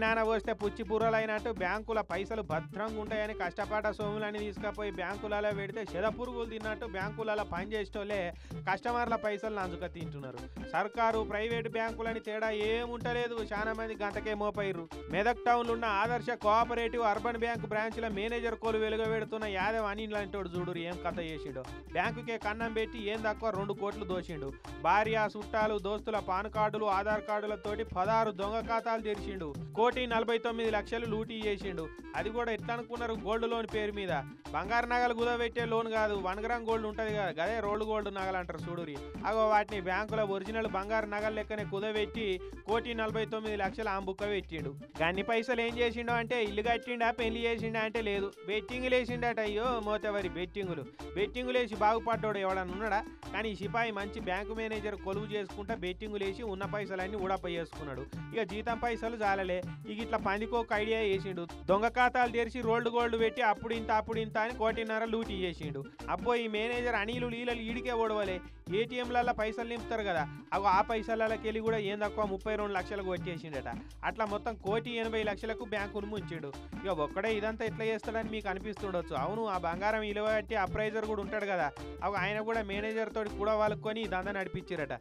నాన్న పోస్తే పుచ్చి పూరలైనట్టు బ్యాంకుల పైసలు భద్రంగా ఉంటాయని కష్టపడ్డ సొమ్ములని తీసుకుపోయి బ్యాంకులలో పెడితే చెద పురుగులు తిన్నట్టు బ్యాంకులలో పనిచేసేటోళ్ళే కస్టమర్ల పైసలు నంచుక తింటున్నారు. సర్కారు ప్రైవేటు బ్యాంకులని తేడా ఏముంటలేదు, చాలా మంది గంటకే మోపైర్రు. మెదక్ టౌన్లో ఉన్న ఆదర్శ కోఆపరేటివ్ అర్బన్ బ్యాంక్ బ్రాంచ్ల మేనేజర్ కోలు వెలుగబెడుతున్న యాదవ్ అనిల్ అంటోడు చూడు ఏం కథ చేసిండో. బ్యాంకుకే కన్నం పెట్టి ఏం తక్కువ 2 కోట్లు దోషిండు. భార్య, చుట్టాలు, దోస్తుల పాన్ కార్డులు, ఆధార్ కార్డులతోటి 16 దొంగ ఖాతాలు తెరిచిండు. 1,49,00,000 లూటీ చేసిండు. అది కూడా ఎట్లా అనుకున్నారు, గోల్డ్ లోన్ పేరు మీద. బంగారు నగలు కుదబెట్టే లోన్ కాదు, 1 గ్రామ్ గోల్డ్ ఉంటుంది కదా, అదే రోల్డ్ గోల్డ్ నగలు అంటారు చూడురి. అగో వాటిని బ్యాంకుల ఒరిజినల్ బంగారు నగలు లెక్కనే కుదబెట్టి 1,49,00,000 ఆంబుక్క పెట్టిండు. గన్ని పైసలు ఏం చేసిండు అంటే, ఇల్లు కట్టిండా పెళ్లి చేసిండా అంటే లేదు, బెట్టింగులు వేసిండట. అయ్యో మోతవరి బెట్టింగులు వేసి బాగుపడ్డాడు ఎవడన్నా ఉన్నాడా? కానీ సిపాయి మంచి బ్యాంకు మేనేజర్ కొలువు చేసుకుంటా బెట్టింగులు వేసి ఉన్న పైసలన్నీ ఊడపై చేసుకున్నాడు. ఇక జీతం పైసలు చాలలే, ఇక ఇట్లా పందికొక ఐడియా వేసిండు. దొంగ ఖాతాలు తెరిచి రోల్డ్ గోల్డ్ పెట్టి అప్పుడు ఇంత అని 1,50,00,000 లూటీ చేసిండు. అబ్బో ఈ మేనేజర్ అనిలు లీలలు ఈడికే ఓడవలే. ఏటీఎంలలో పైసలు నింపుతారు కదా, అగో ఆ పైసలకి వెళ్ళి కూడా ఏం తక్కువ 32 లక్షలకు వచ్చేసిండట. అట్లా మొత్తం 1,80,00,000 బ్యాంకును ముంచిండు. ఇక ఒక్కడే ఇదంతా ఎట్లా చేస్తాడని మీకు అనిపిస్తుండొచ్చు. అవును, ఆ బంగారం విలువ బట్టి అప్రైజర్ కూడా ఉంటాడు కదా, అవి ఆయన కూడా మేనేజర్ తోటి కూడా వాళ్ళకొని దందా నడిపించారట.